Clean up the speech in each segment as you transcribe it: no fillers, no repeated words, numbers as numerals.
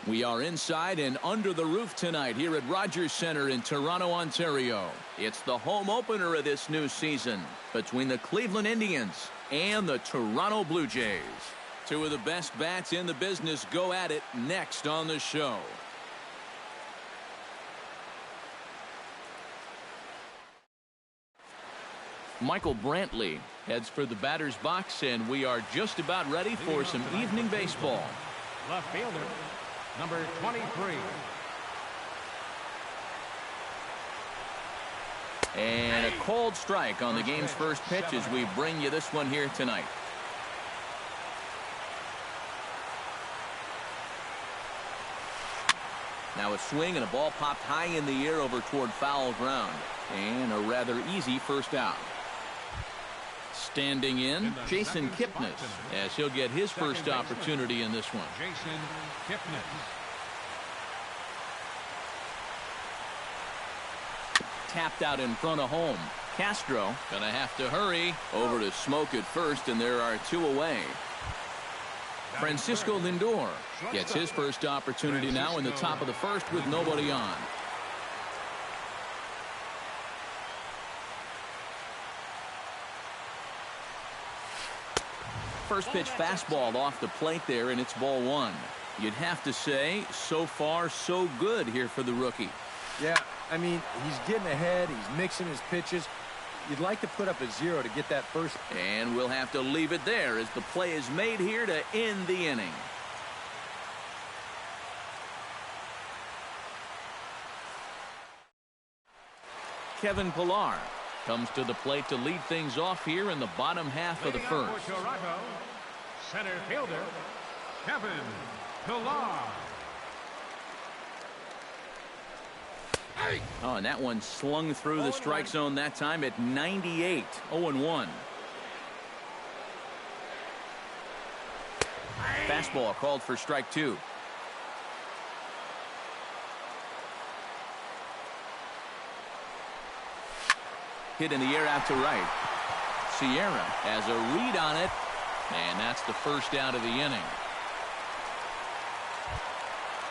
We are inside and under the roof tonight here at Rogers Centre in Toronto, Ontario. It's the home opener of this new season between the Cleveland Indians and the Toronto Blue Jays. Two of the best bats in the business go at it next on the show. Michael Brantley heads for the batter's box, and we are just about ready for some evening baseball. Left fielder, number 23. And a cold strike on the game's first pitch as we bring you this one here tonight. Now a swing and a ball popped high in the air over toward foul ground. And a rather easy first out. Standing in, Jason Kipnis, as he'll get his first opportunity in this one. Jason Kipnis. Tapped out in front of home. Castro gonna have to hurry over to Smoke at first, and there are two away. Francisco Lindor gets his first opportunity now in the top of the first with nobody on. First pitch fastball off the plate there, and it's ball one. You'd have to say so far so good here for the rookie. Yeah, I mean, he's getting ahead. He's mixing his pitches. You'd like to put up a 0 to get that first. And we'll have to leave it there as the play is made here to end the inning. Kevin Pillar comes to the plate to lead things off here in the bottom half of the first. Toronto, center fielder, Kevin Pillar. Oh, and that one slung through the strike zone that time at 98. 0-1. Fastball called for strike two. Hit in the air out to right. Sierra has a read on it, and that's the first out of the inning.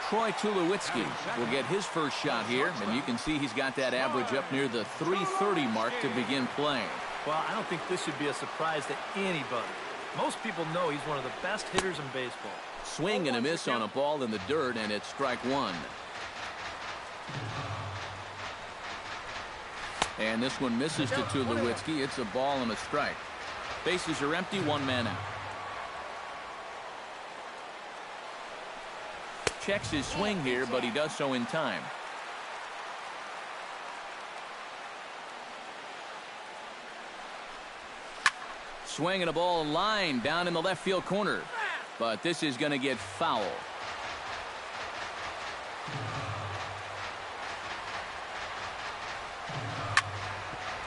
Troy Tulowitzki will get his first shot here, and you can see he's got that average up near the 330 mark to begin playing. Well, I don't think this should be a surprise to anybody. Most people know he's one of the best hitters in baseball. Swing and a miss on a ball in the dirt, and it's strike one. And this one misses to Tulowitzki. It's a ball and a strike. Bases are empty, one man out. Checks his swing here, but he does so in time. Swing and a ball line down in the left field corner. But this is going to get foul.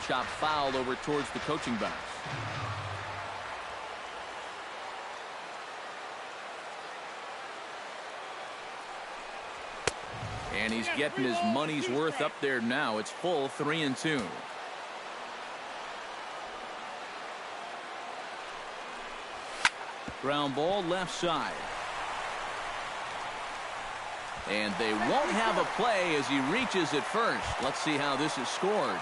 Chop fouled over towards the coaching box. And he's getting his money's worth up there now. It's full 3-2. Ground ball left side. And they won't have a play as he reaches it first. Let's see how this is scored.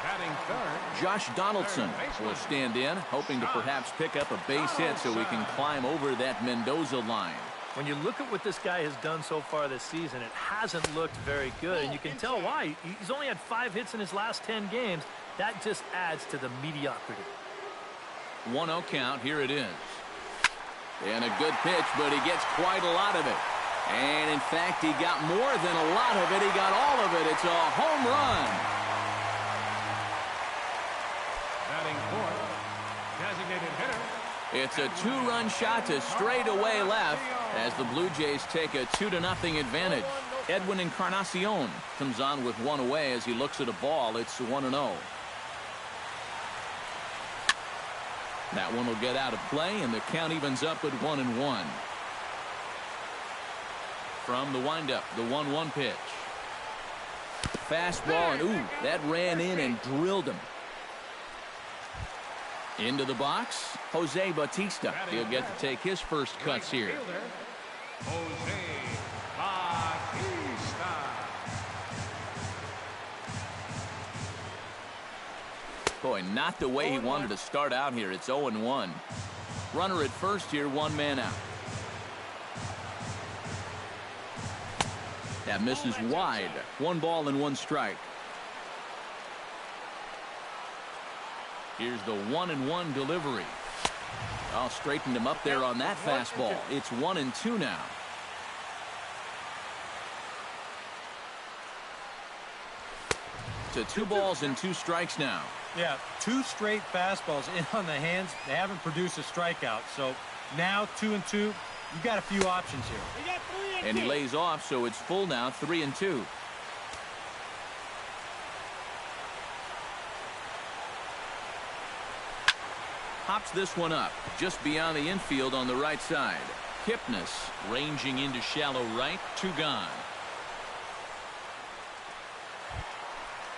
Batting third, Josh Donaldson will stand in, hoping to perhaps pick up a base hit so we can climb over that Mendoza line. When you look at what this guy has done so far this season, it hasn't looked very good, and you can tell why. He's only had 5 hits in his last 10 games. That just adds to the mediocrity. 1-0 count. Here it is. And a good pitch, but he gets quite a lot of it. And in fact, he got more than a lot of it. He got all of it. It's a home run. batting fourth, designated hitter. It's a 2-run shot to straightaway left as the Blue Jays take a 2-0 advantage. Edwin Encarnacion comes on with one away as he looks at a ball. It's 1-0. That one will get out of play, and the count evens up at 1-1. From the windup, the 1-1 pitch. Fastball, and ooh, that ran in and drilled him. Into the box, Jose Bautista. He'll get to take his first cuts here. Jose Boy, not the way he wanted to start out here. It's 0-1. Runner at first here, one man out. That misses wide. 1 ball and 1 strike. Here's the 1-1 delivery. I'll straighten him up there on that fastball. It's 1-2 now. To 2 balls and 2 strikes now. Yeah, 2 straight fastballs in on the hands. They haven't produced a strikeout. So now 2-2. You got a few options here. And he lays off, so it's full now, 3-2. Hops this one up just beyond the infield on the right side. Kipnis ranging into shallow right. 2 gone.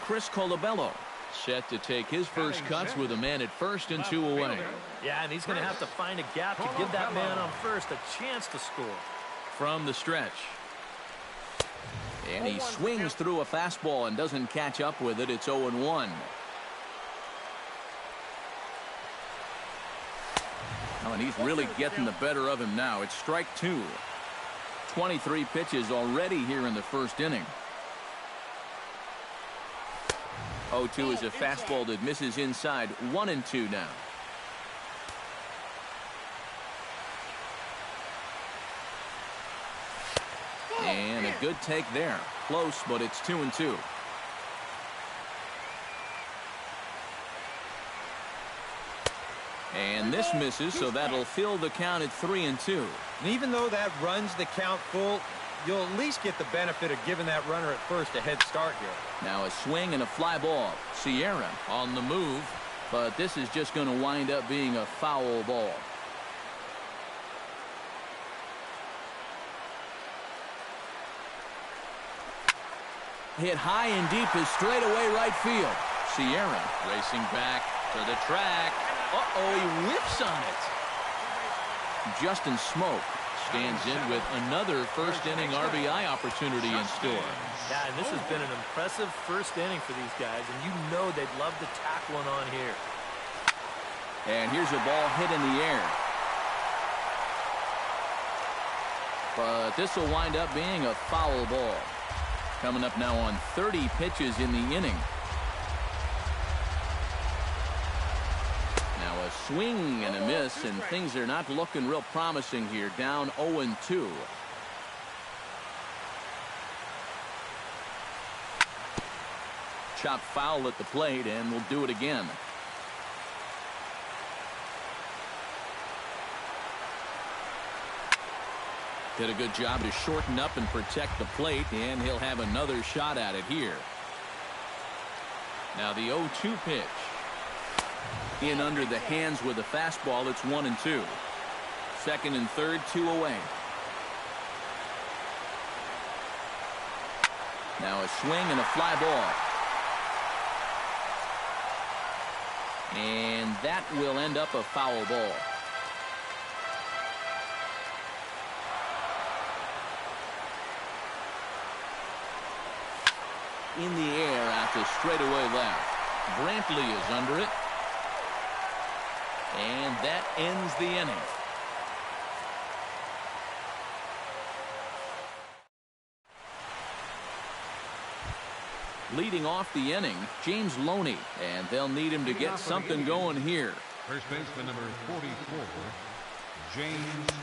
Chris Colabello set to take his first cuts with a man at first and 2 away. Yeah, and he's going to have to find a gap to give that man on first a chance to score. From the stretch. And he swings through a fastball and doesn't catch up with it. It's 0-1. Oh, and he's really getting the better of him now. It's strike 2. 23 pitches already here in the first inning. 0-2 is a fastball that misses inside. 1-2 now. And a good take there. Close, but it's 2-2. And this misses, so that'll fill the count at 3-2. And even though that runs the count full, you'll at least get the benefit of giving that runner at first a head start here. Now a swing and a fly ball. Sierra on the move, but this is just going to wind up being a foul ball. Hit high and deep is straightaway right field. Sierra racing back to the track. Uh-oh, he whiffs on it. Justin Smoke stands in with another first-inning RBI opportunity in store. Yeah, and this has been an impressive first inning for these guys, and you know they'd love to tack one on here. And here's a ball hit in the air. But this will wind up being a foul ball. Coming up now on 30 pitches in the inning. Now a swing and a miss, and things are not looking real promising here. Down 0-2. Chop foul at the plate, and we'll do it again. Did a good job to shorten up and protect the plate, and he'll have another shot at it here. Now the 0-2 pitch. In under the hands with a fastball. It's 1-2. Second and third, 2 away. Now a swing and a fly ball. And that will end up a foul ball. In the air out to straightaway left. Brantley is under it. And that ends the inning. Leading off the inning, James Loney, and they'll need him to get something going here. First baseman number 44, James.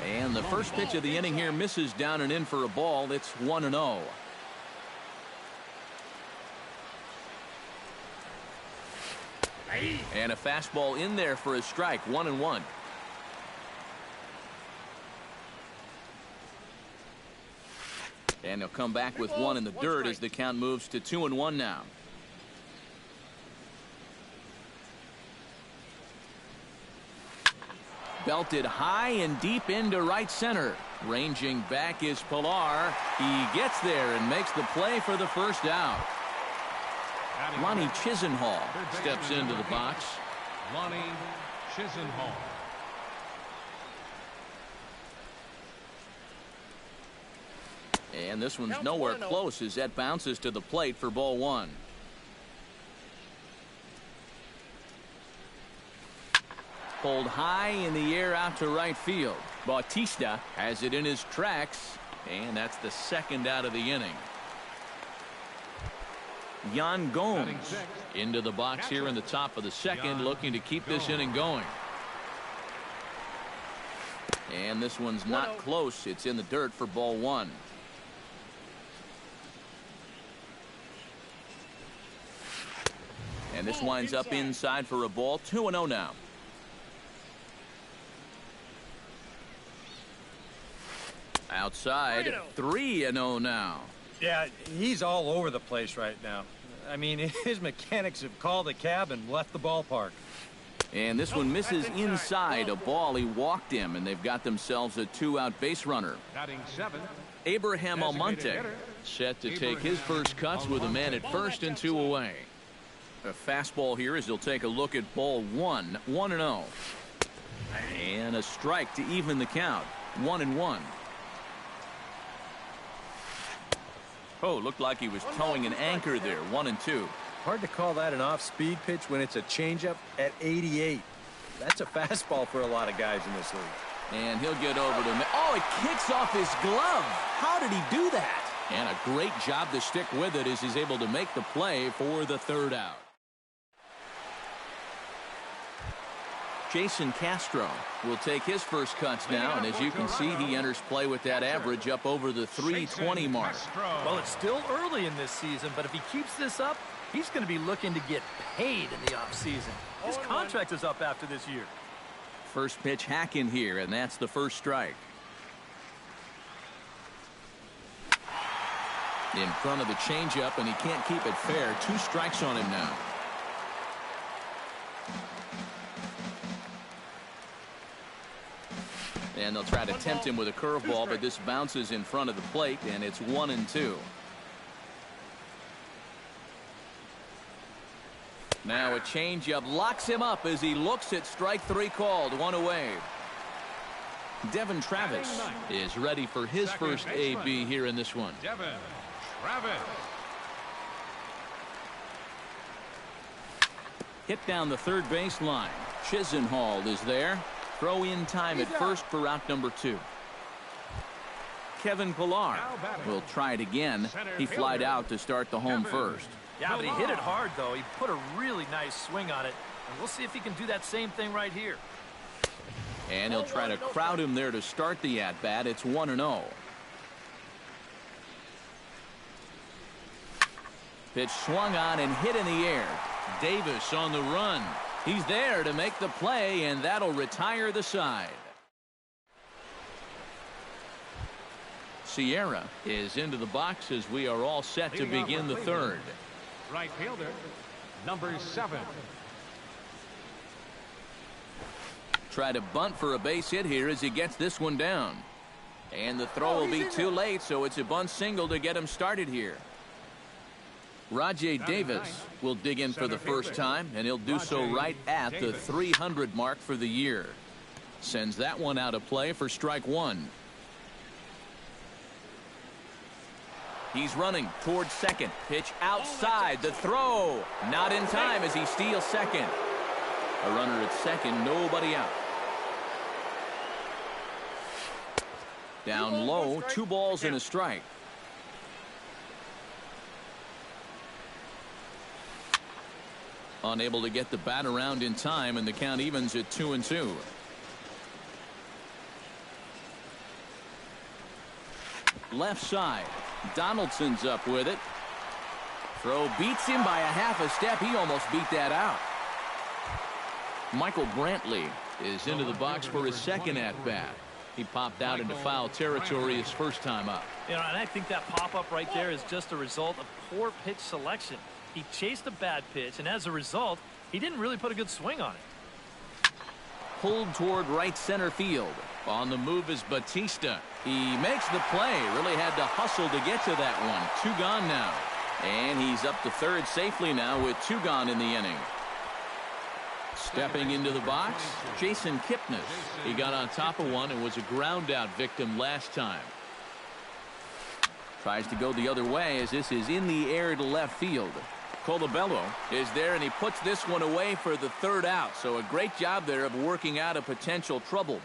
And the first pitch of the inning here misses down and in for a ball. It's 1-0. And a fastball in there for a strike. 1-1. And he'll come back with one in the dirt as the count moves to 2-1 now. Belted high and deep into right center. Ranging back is Pilar. He gets there and makes the play for the first out. Lonnie Chisenhall steps into the box. Lonnie Chisenhall. And this one's nowhere close as that bounces to the plate for ball 1. Pulled high in the air out to right field. Bautista has it in his tracks, and that's the second out of the inning. Yan Gomes into the box here in the top of the second, looking to keep this inning going. And this one's not close. It's in the dirt for ball one. And this winds up inside for a ball. 2-0 now. Outside, 3-0 now. Yeah, he's all over the place right now. I mean, his mechanics have called a cab and left the ballpark. And this one misses inside a ball. He walked him, and they've got themselves a 2-out base runner. Batting 7. Abraham Almonte set to take his first cuts with a man at first and 2 away. A fastball here as he'll take a look at ball one. 1-0. And a strike to even the count. 1-1. Oh, looked like he was towing an anchor there. 1-2. Hard to call that an off-speed pitch when it's a changeup at 88. That's a fastball for a lot of guys in this league. And he'll get over to him. Oh, it kicks off his glove. How did he do that? And a great job to stick with it as he's able to make the play for the third out. Jason Castro will take his first cuts now, and as you can see, he enters play with that average up over the 320 mark. Well, it's still early in this season, but if he keeps this up, he's going to be looking to get paid in the offseason. His contract is up after this year. First pitch hacking here, and that's the first strike. In front of the changeup, and he can't keep it fair. 2 strikes on him now. And they'll try to tempt him with a curveball, but this bounces in front of the plate, and it's 1-2. Now a changeup locks him up as he looks at strike 3 called. 1 away. Devin Travis is ready for his first AB here in this one. Devin Travis. Hit down the third baseline. Chisenhall is there. Throw in time at first for out number 2. Kevin Pillar will try it again. He flied out to start the home first. Yeah, but he hit it hard, though. He put a really nice swing on it. And we'll see if he can do that same thing right here. And he'll try to crowd him there to start the at-bat. It's 1-0. Pitch swung on and hit in the air. Davis on the run. He's there to make the play, and that'll retire the side. Sierra is into the box as we are all set to begin the third. Right fielder, number 7. Try to bunt for a base hit here as he gets this one down. And the throw will be too late, so it's a bunt single to get him started here. Rajay Davis will dig in for the first time, and he'll do so right at the 300 mark for the year. Sends that one out of play for strike 1. He's running towards second. Pitch outside. The throw. Not in time as he steals second. A runner at second. Nobody out. Down low. 2 balls and a strike. Unable to get the bat around in time, and the count evens at 2-2. Left side. Donaldson's up with it. Throw beats him by a half a step. He almost beat that out. Michael Brantley is into the box for his second at-bat. He popped out into foul territory his first time up. You know, and I think that pop-up right there is just a result of poor pitch selection. He chased a bad pitch, and as a result, he didn't really put a good swing on it. Pulled toward right center field. On the move is Bautista. He makes the play. Really had to hustle to get to that one. 2 gone now. And he's up to third safely now with 2 gone in the inning. Stepping into the box, Jason Kipnis. He got on top of one and was a ground out victim last time. Tries to go the other way as this is in the air to left field. Colabello is there, and he puts this one away for the third out. So a great job there of working out a potential trouble.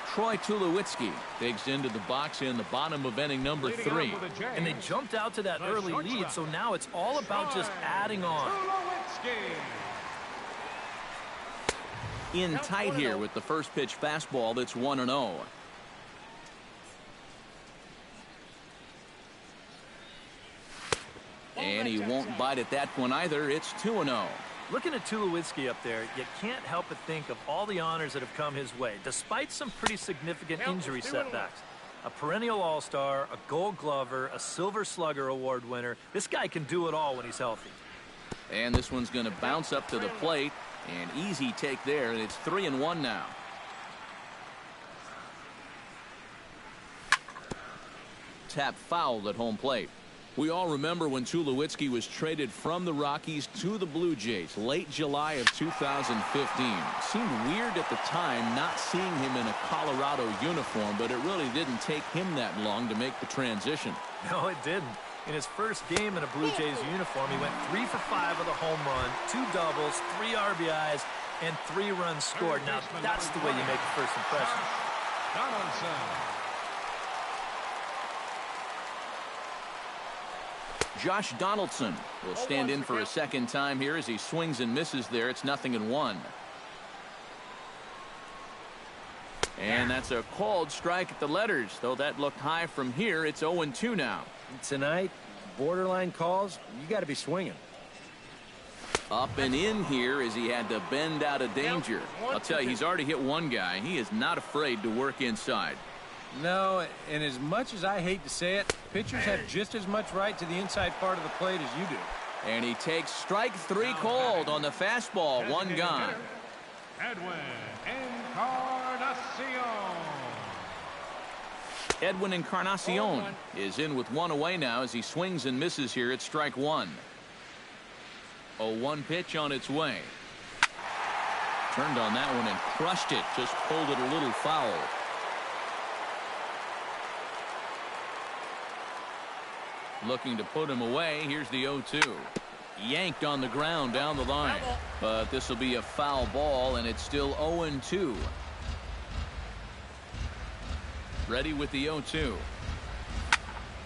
Troy Tulowitzki digs into the box in the bottom of inning number 3. And they jumped out to that early lead, so now it's all about just adding on. In tight here with the first pitch fastball that's 1-0. And he won't bite at that one either. It's 2-0. Looking at Tulowitzki up there, you can't help but think of all the honors that have come his way, despite some pretty significant injury setbacks. A perennial all-star, a gold glover, a silver slugger award winner. This guy can do it all when he's healthy. And this one's going to bounce up to the plate. An easy take there, and it's 3-1 now. Tap foul at home plate. We all remember when Tulowitzki was traded from the Rockies to the Blue Jays late July of 2015. Seemed weird at the time not seeing him in a Colorado uniform, but it really didn't take him that long to make the transition. No, it didn't. In his first game in a Blue Jays uniform, he went 3 for 5 with a home run, 2 doubles, 3 RBIs, and 3 runs scored. Now, that's the way you make a first impression. Josh Donaldson will stand in for a second time here as he swings and misses there. It's 0-1. And that's a called strike at the letters. Though that looked high from here, it's 0-2 now. Tonight, borderline calls, you got to be swinging. Up and in here as he had to bend out of danger. I'll tell you, he's already hit one guy. He is not afraid to work inside. No, and as much as I hate to say it, pitchers have just as much right to the inside part of the plate as you do. And he takes strike 3 called on the fastball. 1 gone. Edwin Encarnacion is in with 1 away now as he swings and misses here at strike 1. 0-1 pitch on its way. Turned on that one and crushed it. Just pulled it a little foul. Looking to put him away. Here's the 0-2. Yanked on the ground down the line. But this will be a foul ball, and it's still 0-2. Ready with the 0-2.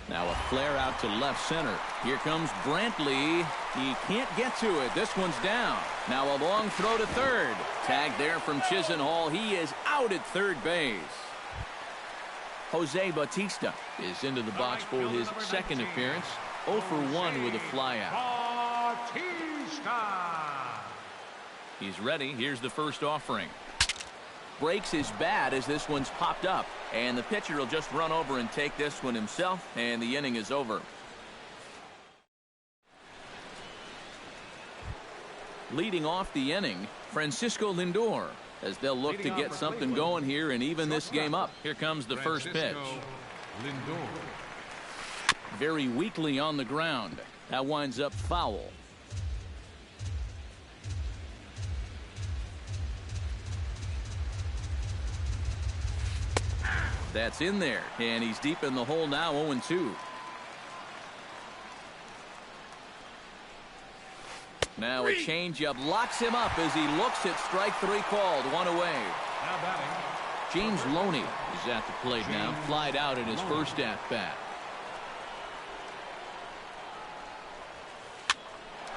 Now a flare out to left center. Here comes Brantley. He can't get to it. This one's down. Now a long throw to third. Tag there from Chisenhall. He is out at third base. Jose Bautista is into the box for his second appearance. 0 for 1 with a flyout. He's ready. Here's the first offering. Breaks his bat as this one's popped up. And the pitcher will just run over and take this one himself. And the inning is over. Leading off the inning, Francisco Lindor, as they'll look to get something going here and even this game up. Here comes the first pitch. Very weakly on the ground. That winds up foul. That's in there, and he's deep in the hole now. 0-2. Now a changeup locks him up as he looks at strike 3 called. 1 away. James Loney is at the plate now. Flied out in his first at-bat.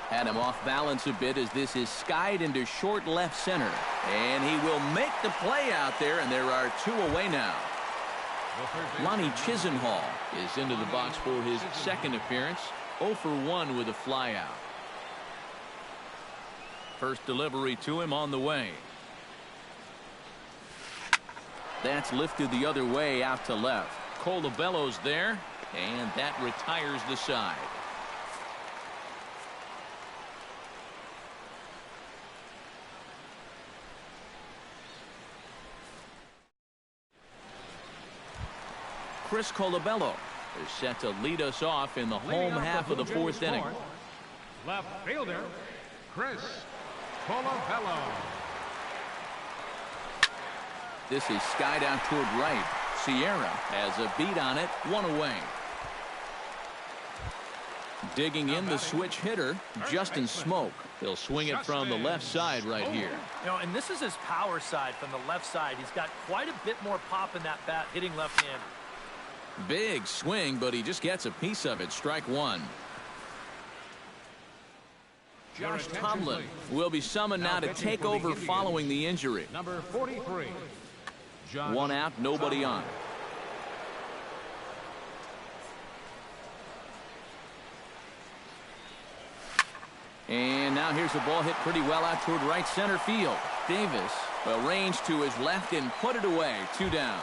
Had him off balance a bit as this is skied into short left center. And he will make the play out there, and there are 2 away now. Lonnie Chisenhall is into the box for his second appearance. 0 for 1 with a flyout. First delivery to him on the way. That's lifted the other way out to left. Colabello's there, and that retires the side. Chris Colabello is set to lead us off in the home half of the 4th inning. Left fielder, Chris Colabello. This is skied out toward right. Sierra has a beat on it. 1 away. Digging in the switch hitter, Justin Smoke. He'll swing it from the left side right here. You know, and this is his power side from the left side. He's got quite a bit more pop in that bat, hitting left-handed. Big swing, but he just gets a piece of it. Strike one. Josh Tomlin will be summoned now to take over following the injury. Number 43. One out, nobody on. And now here's the ball hit pretty well out toward right center field. Davis arranged to his left and put it away. 2 down.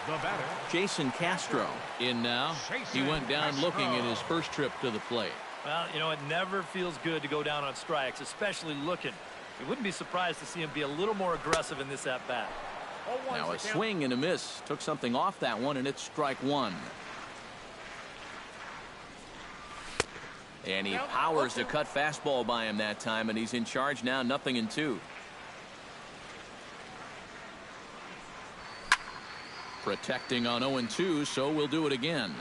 The batter, Jason Castro in now. He went down looking in his first trip to the plate. Well, you know, it never feels good to go down on strikes, especially looking. You wouldn't be surprised to see him be a little more aggressive in this at-bat. Now a swing and a miss. Took something off that one, and it's strike one. And he powers the cut fastball by him that time, and he's in charge now, 0-2. Protecting on 0-2, so we'll do it again.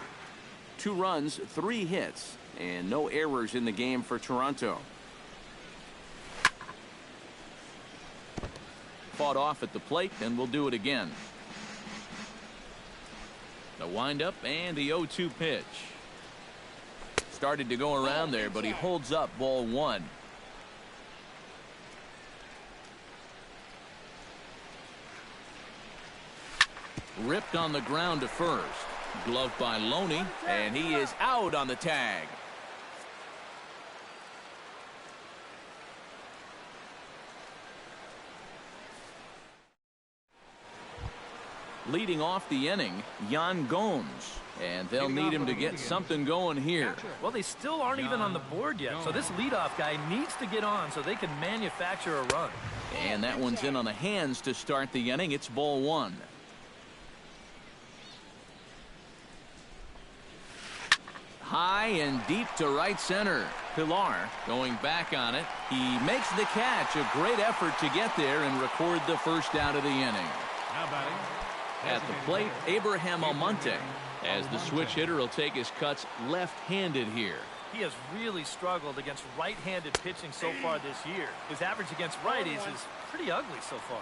2 runs, 3 hits, and no errors in the game for Toronto. Fought off at the plate, and we'll do it again. The windup and the 0-2 pitch. Started to go around there, but he holds up, ball 1. Ripped on the ground to first. Gloved by Loney, and he is out on the tag. Leading off the inning, Yan Gomes. And they'll need him to get something going here. Well, they still aren't even on the board yet, so this leadoff guy needs to get on so they can manufacture a run. And that one's in on the hands to start the inning. It's ball 1. High and deep to right center. Pilar going back on it. He makes the catch. A great effort to get there and record the first out of the inning. At the plate, Abraham Almonte, as the switch hitter will take his cuts left-handed here. He has really struggled against right-handed pitching so far this year. His average against righties is pretty ugly so far.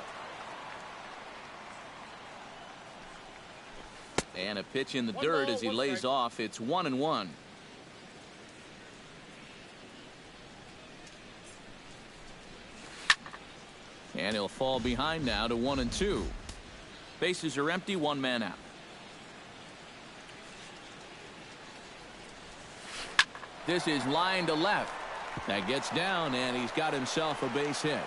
And a pitch in the dirt as he lays off. It's 1-1. And he'll fall behind now to 1-2. Bases are empty, 1 man out. This is line to left. That gets down, and he's got himself a base hit.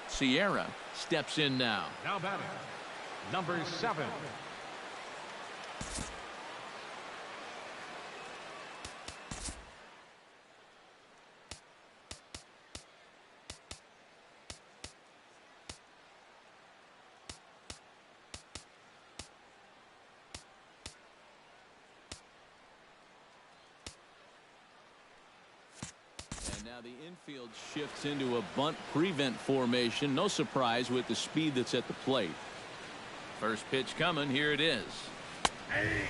Sierra steps in now. Now batting, number 7. Now the infield shifts into a bunt prevent formation. No surprise with the speed that's at the plate. First pitch coming. Here it is.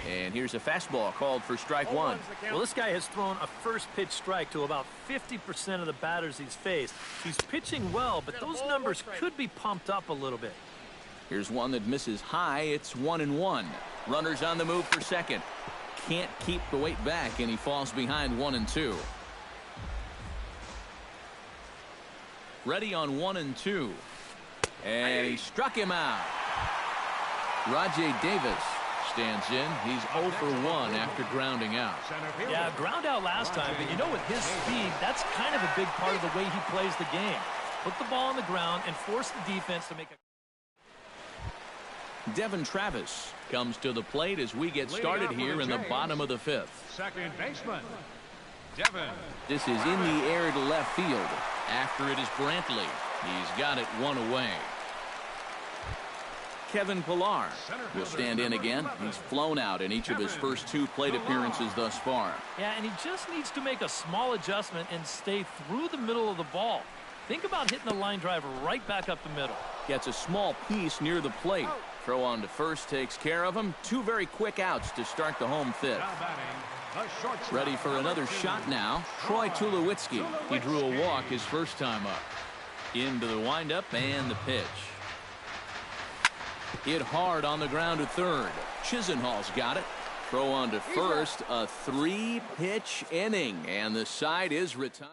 And here's a fastball called for strike 1. Well, this guy has thrown a first pitch strike to about 50% of the batters he's faced. He's pitching well, but those numbers could be pumped up a little bit. Here's one that misses high. It's 1-1. Runners on the move for second. Can't keep the weight back, and he falls behind 1-2. Ready on 1-2. And he struck him out. Rajay Davis stands in. He's 0 for 1 after grounding out. Yeah, ground out last time, but you know, with his speed, that's kind of a big part of the way he plays the game. Put the ball on the ground and force the defense to make a... Devin Travis comes to the plate as we get started here in the bottom of the 5th. Second baseman, Devin. This is in the air to left field. After it is Brantley. He's got it 1 away. Kevin Pilar will stand in again. He's flown out in each of his first 2 plate appearances thus far. Yeah, and he just needs to make a small adjustment and stay through the middle of the ball. Think about hitting the line drive right back up the middle. Gets a small piece near the plate. Throw on to first takes care of him. Two very quick outs to start the home fifth. Ready for another shot now. Troy Tulowitzki. He drew a walk his first time up. Into the windup and the pitch. Hit hard on the ground to third. Chisenhall's got it. Throw on to first. A three-pitch inning, and the side is retired.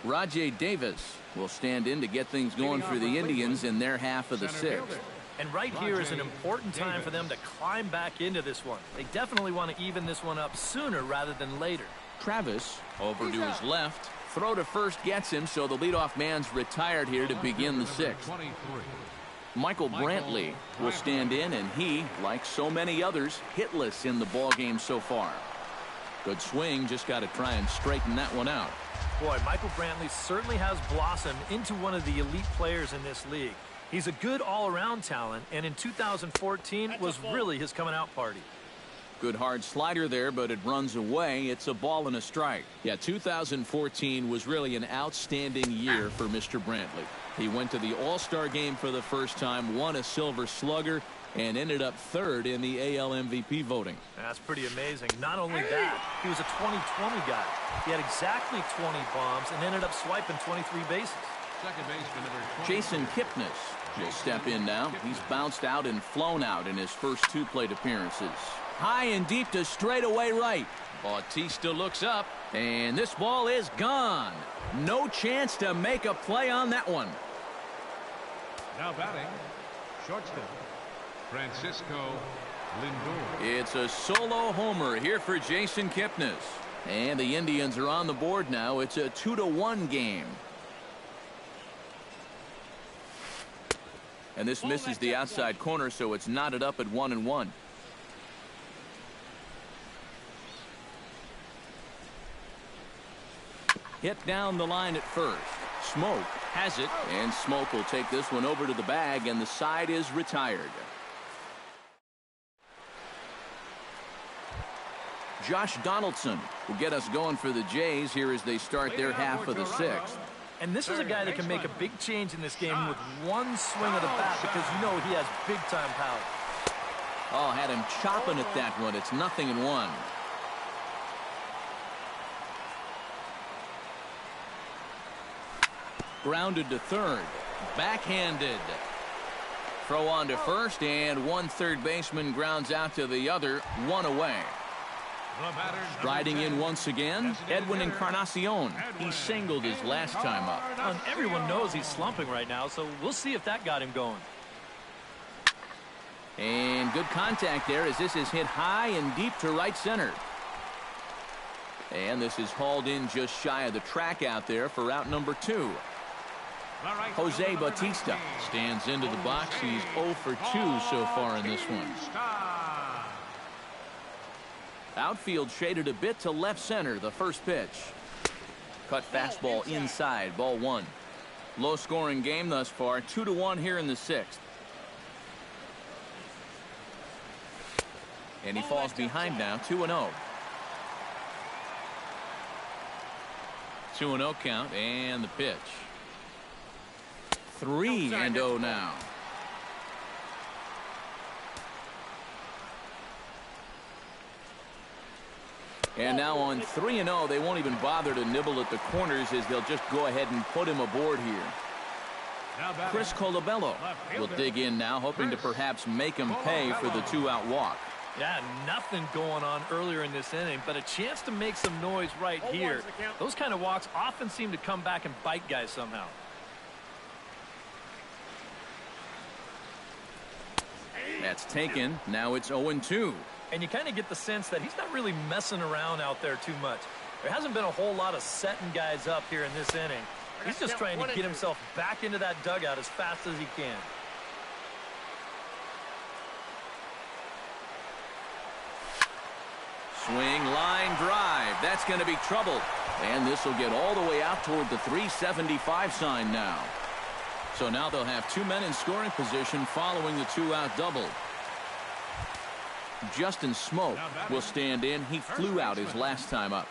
Rajay Davis will stand in to get things going for the Indians in their half of the sixth. And right here is an important time for them to climb back into this one. They definitely want to even this one up sooner rather than later. Travis over to his left. Throw to first gets him, so the leadoff man's retired here to begin the sixth. Michael Brantley will stand in, and he, like so many others, hitless in the ballgame so far. Good swing, just got to try and straighten that one out. Boy, Michael Brantley certainly has blossomed into one of the elite players in this league. He's a good all-around talent, and in 2014 was really his coming-out party. Good hard slider there, but it runs away. It's a ball and a strike. Yeah, 2014 was really an outstanding year for Mr. Brantley. He went to the All-Star game for the first time, won a Silver Slugger, and ended up third in the AL MVP voting. That's pretty amazing. Not only that, he was a 20-20 guy. He had exactly 20 bombs and ended up swiping 23 bases. Second baseman number 20. Jason Kipnis will step in now. He's bounced out and flown out in his first two plate appearances. High and deep to straightaway right. Bautista looks up, and this ball is gone. No chance to make a play on that one. Now batting, shortstop, Francisco Lindor. It's a solo homer here for Jason Kipnis. And the Indians are on the board now. It's a 2-1 game. And this misses the outside corner, so it's knotted up at 1-1. Hit down the line at first. Smoke has it, and Smoke will take this one over to the bag, and the side is retired. Josh Donaldson will get us going for the Jays here as they start their half of the sixth. And this is a guy that can make a big change in this game with one swing of the bat, because you know he has big-time power. Oh, had him chopping at that one. It's 0-1. Grounded to third. Backhanded. Throw on to first, and one third baseman grounds out to the other. One away. Riding in once again, Edwin Encarnacion. He singled his last time up. And everyone knows he's slumping right now, so we'll see if that got him going. And good contact there as this is hit high and deep to right center. And this is hauled in just shy of the track out there for out number 2. Jose Bautista stands into the box. He's 0 for 2 so far in this one. Outfield shaded a bit to left center. The first pitch. Cut fastball inside. Ball 1. Low scoring game thus far. 2-1 here in the sixth. And he falls behind now. 2-0. 2-0 count, and the pitch. 3-0 now. And now on 3-0, they won't even bother to nibble at the corners as they'll just go ahead and put him aboard here. Chris Colabello will dig in now, hoping to perhaps make him pay for the 2-out walk. Yeah, nothing going on earlier in this inning, but a chance to make some noise right here. Those kind of walks often seem to come back and bite guys somehow. That's taken. Now it's 0-2. And you kind of get the sense that he's not really messing around out there too much. There hasn't been a whole lot of setting guys up here in this inning. He's just trying to get himself back into that dugout as fast as he can. Swing, line, drive. That's going to be trouble. And this will get all the way out toward the 375 sign now. So now they'll have 2 men in scoring position following the 2-out double. Justin Smoke will stand in. He flew out his last time up.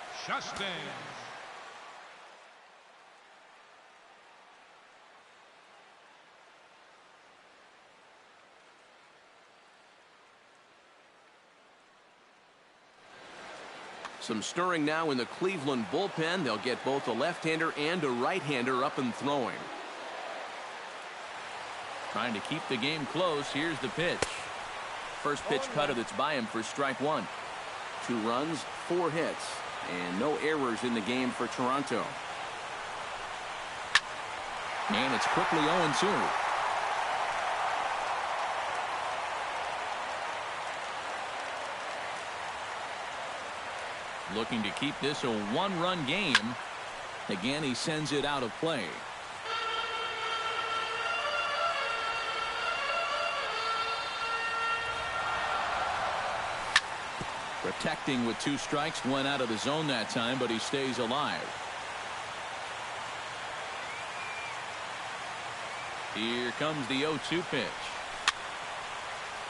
Some stirring now in the Cleveland bullpen. They'll get both a left-hander and a right-hander up and throwing. Trying to keep the game close. Here's the pitch. First pitch cutter that's by him for strike one. 2 runs, 4 hits, and no errors in the game for Toronto. And it's quickly 0-2. Looking to keep this a 1-run game. Again, he sends it out of play. Protecting with 2 strikes, went out of the zone that time, but he stays alive. Here comes the 0-2 pitch.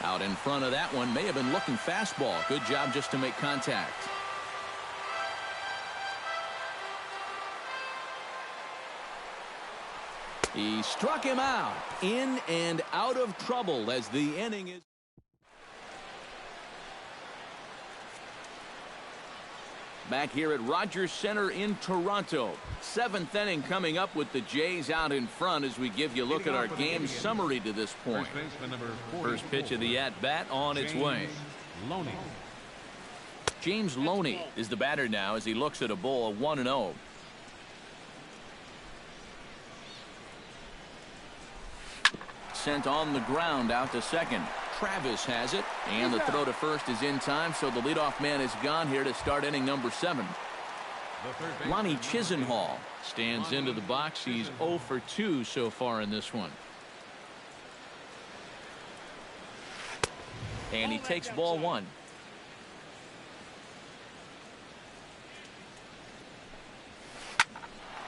Out in front of that one, may have been looking fastball. Good job just to make contact. He struck him out. In and out of trouble as the inning is. Back here at Rogers Center in Toronto. 7th inning coming up with the Jays out in front as we give you a look at our game summary to this point. First pitch of the at-bat on its way. James Loney is the batter now as he looks at a ball of 1-0. Sent on the ground out to second. Travis has it, and the throw to first is in time, so the leadoff man is gone here to start inning number 7. Lonnie Chisenhall stands into the box. He's 0 for 2 so far in this one. And he takes ball 1.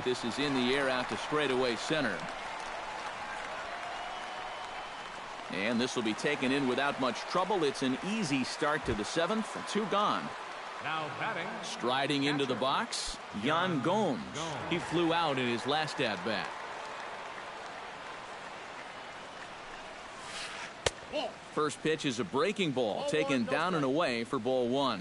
This is in the air out to straightaway center. And this will be taken in without much trouble. It's an easy start to the 7th. 2 gone. Now batting. Striding into the box, Yan Gomes. He flew out in his last at-bat. First pitch is a breaking ball, taken down and away for ball 1.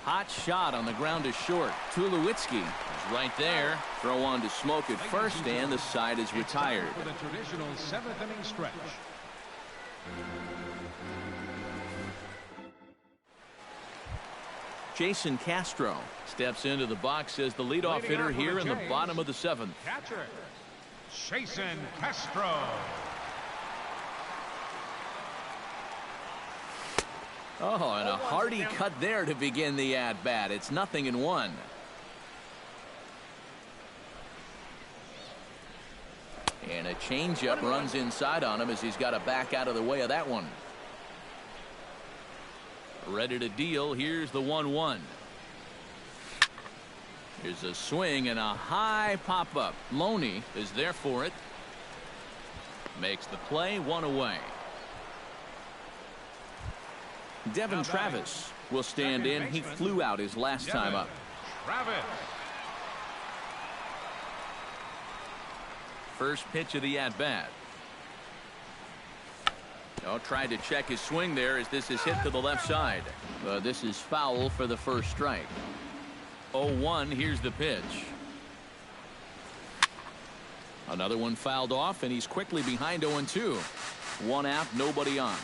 Hot shot on the ground is short. Tulowitzki is right there. Throw on to smoke at first, and the side is retired. For the traditional 7th inning stretch. Jason Castro steps into the box as the leadoff hitter here in the bottom of the 7th. Catcher, Jason Castro. Oh, and a hearty cut there to begin the at-bat. It's 0-1. And a changeup runs inside on him as he's got to back out of the way of that one. Ready to deal. Here's the 1-1. Here's a swing and a high pop-up. Loney is there for it. Makes the play, 1 away. Devin Travis will stand in. He flew out his last time up. Travis. First pitch of the at-bat. Oh, tried to check his swing there as this is hit to the left side. This is foul for the first strike. 0-1. Here's the pitch. Another one fouled off, and he's quickly behind 0-2. 1 out, nobody on.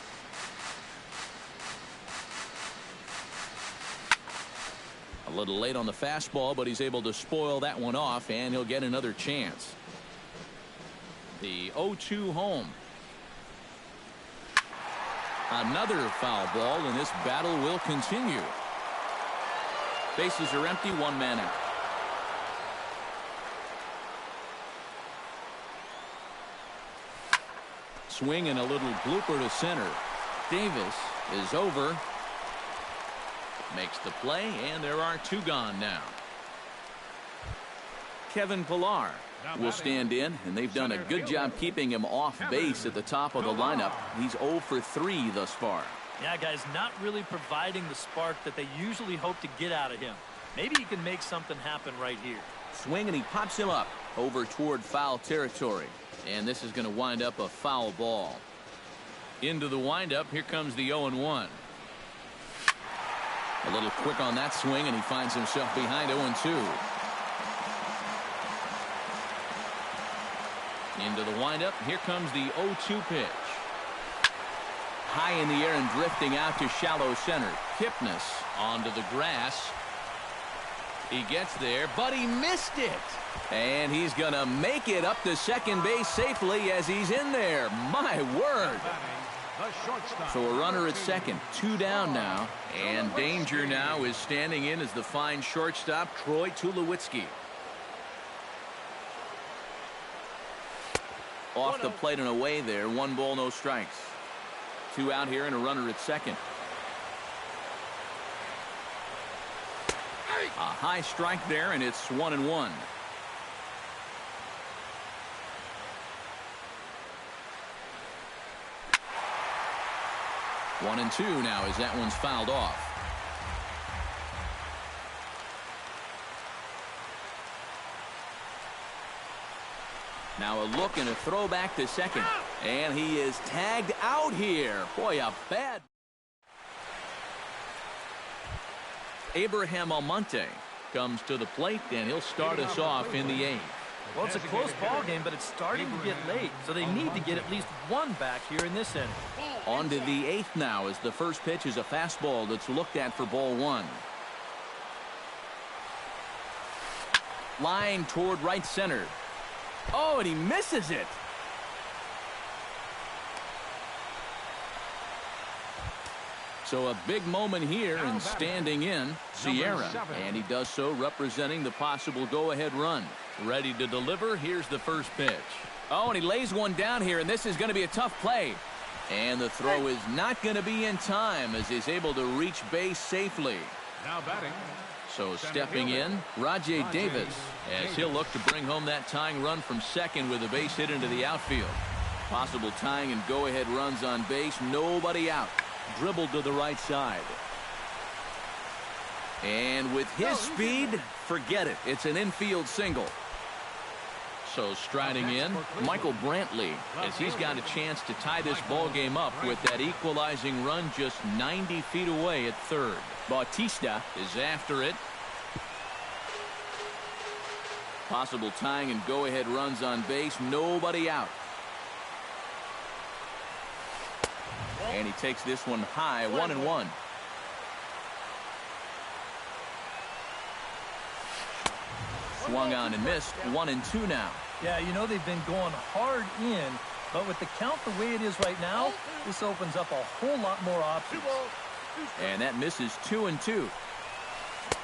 A little late on the fastball, but he's able to spoil that one off, and he'll get another chance. The 0-2 home. Another foul ball, and this battle will continue. Bases are empty, 1 man out. Swing and a little blooper to center. Davis is over. Makes the play, and there are 2 gone now. Kevin Pillar will stand in, and they've done a good job keeping him off base at the top of the lineup. He's 0 for 3 thus far. Yeah, guys, not really providing the spark that they usually hope to get out of him. Maybe he can make something happen right here. Swing, and he pops him up over toward foul territory. And this is going to wind up a foul ball. Into the windup. Here comes the 0-1. A little quick on that swing, and he finds himself behind 0-2. Into the windup. Here comes the 0-2 pitch. High in the air and drifting out to shallow center. Kipnis onto the grass. He gets there, but he missed it. And he's going to make it up to second base safely as he's in there. My word. So a runner at second, 2 down now. And danger now is standing in as the fine shortstop, Troy Tulowitzki. Off the plate and away there. 1 ball, no strikes. 2 out here and a runner at second. A high strike there, and it's 1-1. One and two now as that one's fouled off. Now a look and a throw back to second. And he is tagged out here. Boy, a bad. Abraham Almonte comes to the plate, and he'll start us off in the 8th. Well, it's a close ball game, but it's starting to get late, so they need to get at least 1 back here in this inning. On to the 8th now as the first pitch is a fastball that's looked at for ball 1. Line toward right center. Oh, and he misses it. So a big moment here, and standing in, Sierra. And he does so representing the possible go-ahead run. Ready to deliver. Here's the first pitch. Oh, and he lays one down here, and this is going to be a tough play. And the throw is not going to be in time as he's able to reach base safely. Now batting. So stepping in, Rajay Davis, as he'll look to bring home that tying run from second with a base hit into the outfield. Possible tying and go-ahead runs on base. Nobody out. Dribbled to the right side. And with his speed, forget it. It's an infield single. So striding in, Michael Brantley, as he's got a chance to tie this ball game up with that equalizing run just 90 feet away at third. Bautista is after it. Possible tying and go-ahead runs on base. Nobody out. And he takes this one high, 1-1. Swung on and missed, 1-2 now. Yeah, you know they've been going hard in, but with the count the way it is right now, this opens up a whole lot more options. And that misses 2-2.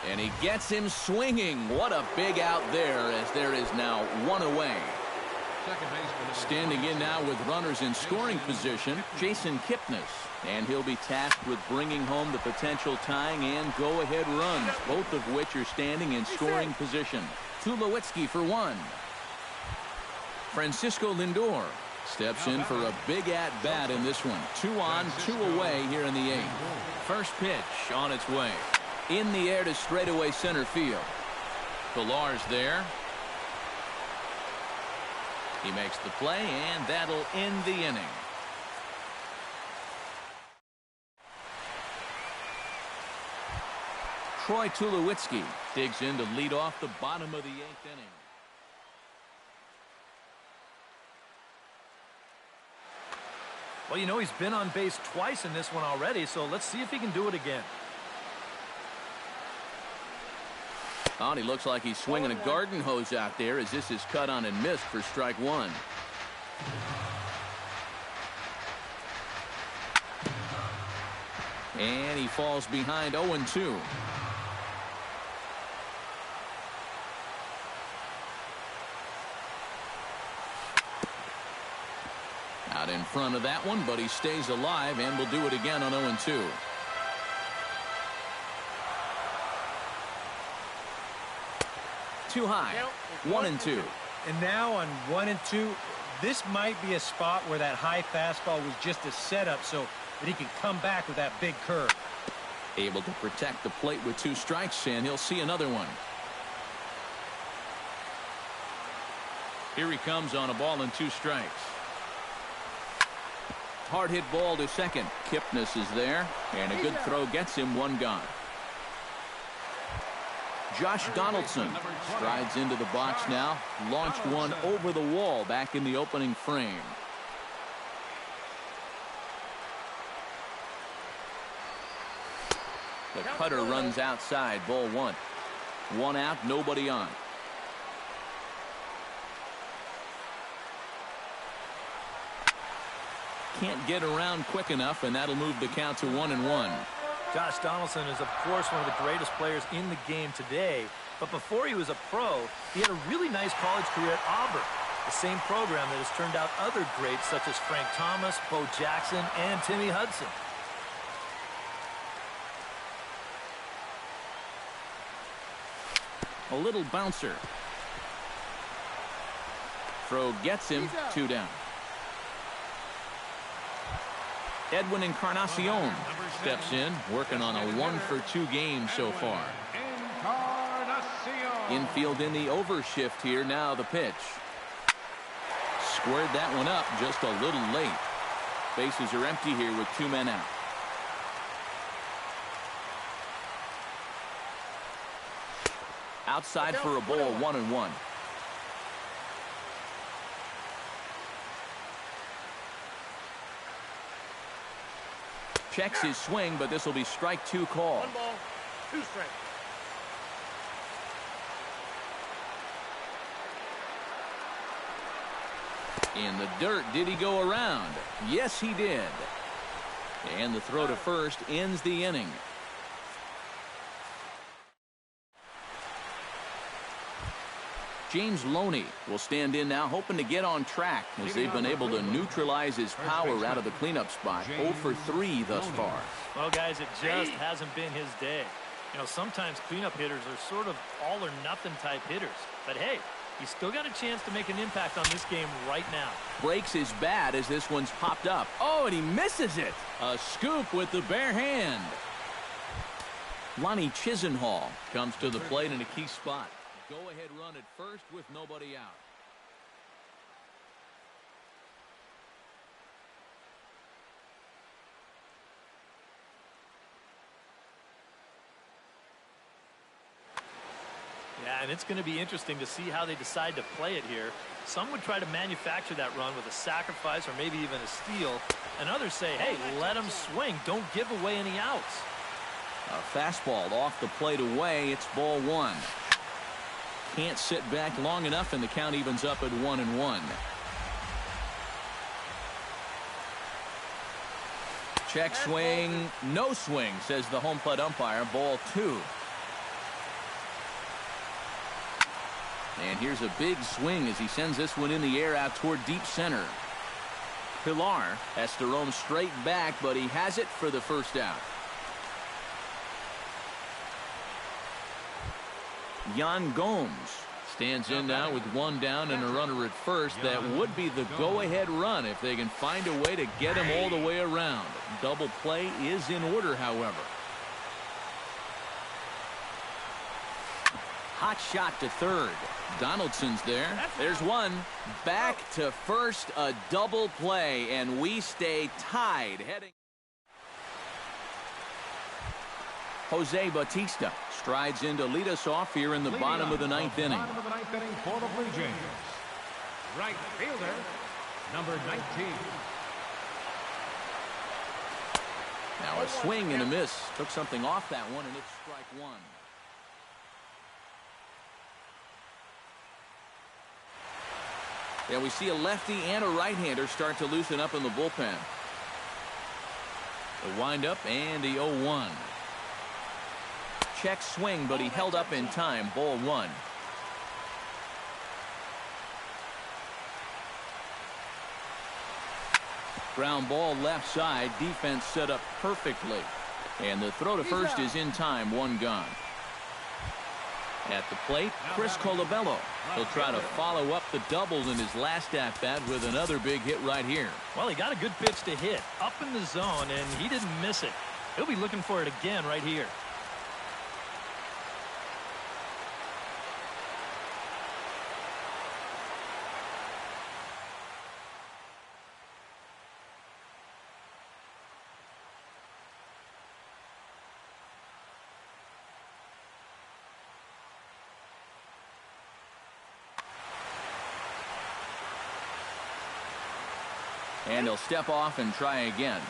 And he gets him swinging. What a big out there as there is now 1 away. Standing in now with runners in scoring position, Jason Kipnis. And he'll be tasked with bringing home the potential tying and go-ahead runs, both of which are standing in scoring position. Tulowitzki for 1. Francisco Lindor steps in for a big at-bat in this one. 2 on, 2 away here in the 8th. First pitch on its way. In the air to straightaway center field. Pilar's there. He makes the play, and that'll end the inning. Troy Tulowitzki digs in to lead off the bottom of the 8th inning. Well, you know, he's been on base twice in this one already, so let's see if he can do it again. Oh, and he looks like he's swinging a garden hose out there as this is cut on and missed for strike 1. And he falls behind 0-2. Out in front of that one, but he stays alive and will do it again on 0-2. Too high. 1-2. And now on 1-2, this might be a spot where that high fastball was just a setup so that he can come back with that big curve. Able to protect the plate with 2 strikes, and he'll see another one. Here he comes on a ball and 2 strikes. Hard hit ball to second. Kipnis is there, and a good throw gets him one gone. Josh Donaldson strides into the box now. Launched one over the wall back in the opening frame. The cutter runs outside. Ball one. One out, nobody on. Can't get around quick enough, and that'll move the count to 1-1. Josh Donaldson is, of course, one of the greatest players in the game today. But before he was a pro, he had a really nice college career at Auburn, the same program that has turned out other greats such as Frank Thomas, Bo Jackson, and Timmy Hudson. A little bouncer. Throw gets him. 2 down. Edwin Encarnacion steps in, working on a 1-for-2 game so far. Infield in the overshift here. Now the pitch. Squared that one up just a little late. Bases are empty here with 2 men out. Outside for a ball, 1-1. Checks his swing, but this will be strike 2 call. 1 ball, 2 strikes. In the dirt, did he go around? Yes, he did. And the throw to first ends the inning. James Loney will stand in now, hoping to get on track as they've been able to neutralize his power out of the cleanup spot. 0 for 3 thus far. Well, guys, it just hasn't been his day. You know, sometimes cleanup hitters are sort of all-or-nothing type hitters. But, hey, he's still got a chance to make an impact on this game right now. Breaks his bat as this one's popped up. Oh, and he misses it. A scoop with the bare hand. Lonnie Chisenhall comes to the plate in a key spot. Go-ahead run at first with nobody out. Yeah, and it's going to be interesting to see how they decide to play it here. Some would try to manufacture that run with a sacrifice or maybe even a steal. And others say, hey, let him swing. Don't give away any outs. A fastball off the plate away. It's ball 1. Can't sit back long enough, and the count evens up at 1-1. Check swing. No swing, says the home plate umpire. Ball 2. And here's a big swing as he sends this one in the air out toward deep center. Pilar has to roam straight back, but he has it for the first out. Yan Gomes stands in now with 1 down and a runner at first. That would be the go-ahead run if they can find a way to get him all the way around. Double play is in order, however. Hot shot to third. Donaldson's there. There's one. Back to first, a double play, and we stay tied. Heading. Jose Bautista strides in to lead us off here in the bottom of the 9th inning. Bottom of the 9th inning for the Blue Jays. Right fielder, number 19. Now a swing and a miss. Took something off that one, and it's strike 1. Yeah, we see a lefty and a right-hander start to loosen up in the bullpen. The windup and the 0-1. Check swing, but he held up in time. Ball 1. Ground ball left side. Defense set up perfectly. And the throw to first is in time. 1 gone. At the plate, Chris Colabello. He'll try to follow up the double in his last at-bat with another big hit right here. Well, he got a good pitch to hit up in the zone, and he didn't miss it. He'll be looking for it again right here. And he'll step off and try again.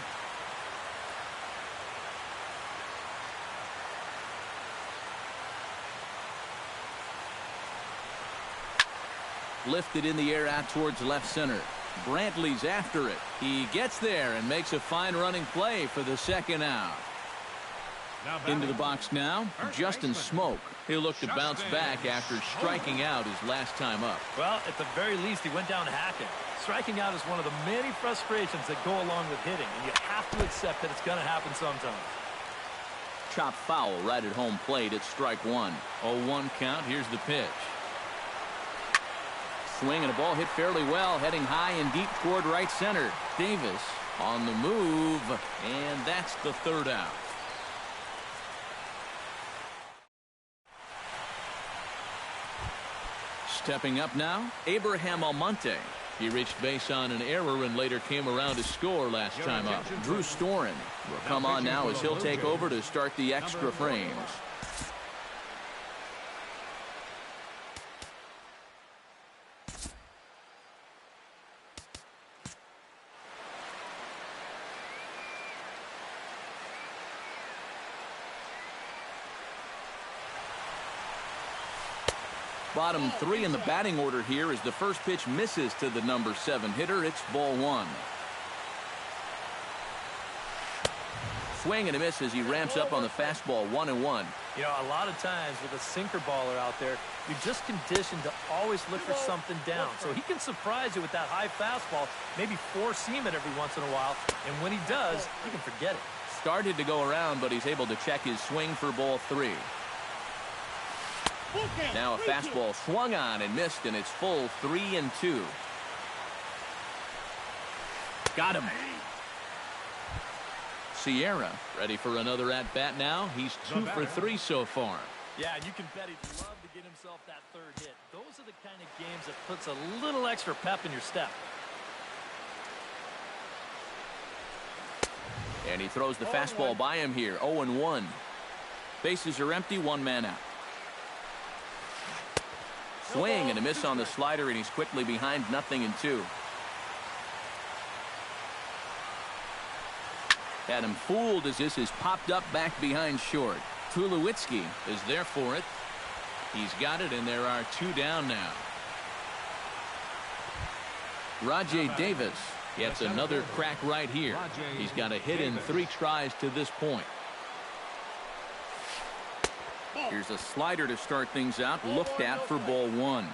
Lifted in the air out towards left center. Brantley's after it. He gets there and makes a fine running play for the second out. Into the box now, Justin Smoke. He'll look to bounce back after striking out his last time up. Well, at the very least, he went down hacking. Striking out is one of the many frustrations that go along with hitting, and you have to accept that it's going to happen sometimes. Chop foul right at home plate at strike one. 0-1 count. Here's the pitch. Swing and a ball hit fairly well, heading high and deep toward right center. Davis on the move, and that's the third out. Stepping up now, Abraham Almonte. He reached base on an error and later came around to score last time up. Drew Storen will come on now as he'll take over to start the extra frames. Bottom three in the batting order here as the first pitch misses to the number 7 hitter. It's ball one. Swing and a miss as he ramps up on the fastball. 1-1. You know, a lot of times with a sinker baller out there, you're just conditioned to always look for something down. So he can surprise you with that high fastball, maybe four-seam it every once in a while. And when he does, you can forget it. Started to go around, but he's able to check his swing for ball 3. Now a fastball swung on and missed, and it's full 3-2. Got him. Sierra ready for another at-bat now. He's 2 for 3 so far. Yeah, and you can bet he'd love to get himself that third hit. Those are the kind of games that puts a little extra pep in your step. And he throws the fastball by him here. 0-1. Bases are empty, 1 man out. Swing and a miss on the slider, and he's quickly behind 0-2. Had him fooled as this is popped up back behind short. Tulowitzki is there for it. He's got it, and there are 2 down now. Rajay Davis gets another crack right here. He's got a hit in 3 tries to this point. Here's a slider to start things out, looked at for ball 1.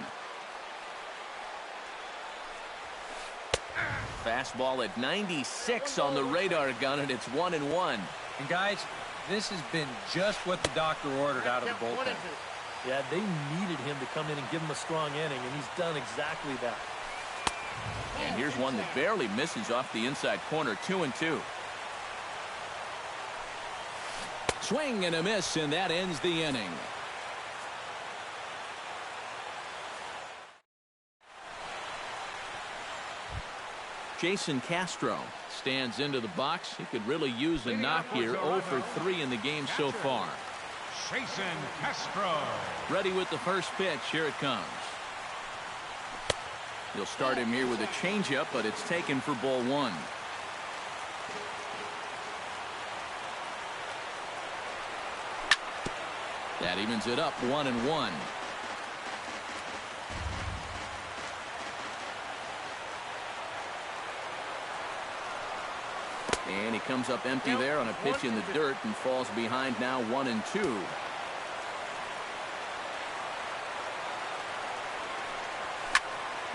Fastball at 96 on the radar gun, and it's 1-1. And guys, this has been just what the doctor ordered out of the bullpen. Yeah, they needed him to come in and give him a strong inning, and he's done exactly that. And here's one that barely misses off the inside corner. 2-2. Swing and a miss, and that ends the inning. Jason Castro stands into the box. He could really use a knock here. 0 for 3 in the game so far. Jason Castro. Ready with the first pitch. Here it comes. He'll start him here with a changeup, but it's taken for ball 1. That evens it up, 1-1. And he comes up empty there on a pitch in the dirt and falls behind now 1-2.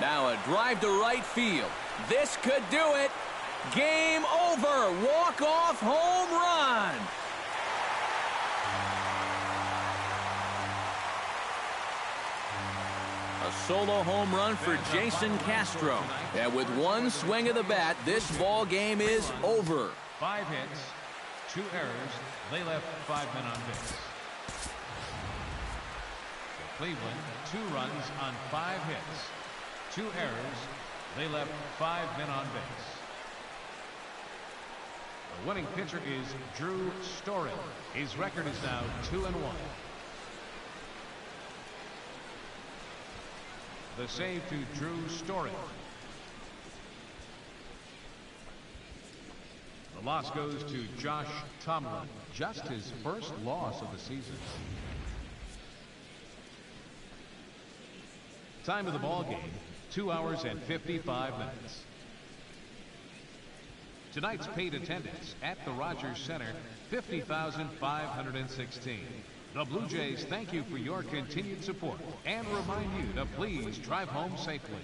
Now a drive to right field. This could do it. Game over. Walk-off home run. A solo home run for Jason Castro. And with one swing of the bat, this ball game is over. 5 hits, 2 errors. They left 5 men on base. Cleveland, 2 runs on 5 hits, 2 errors. They left 5 men on base. The winning pitcher is Drew Storen. His record is now 2-1. The save to Drew Storen. Loss goes to Josh Tomlin. Just his first loss of the season. Time of the ball game, 2 hours and 55 minutes. Tonight's paid attendance at the Rogers Center, 50,516. The Blue Jays thank you for your continued support and remind you to please drive home safely.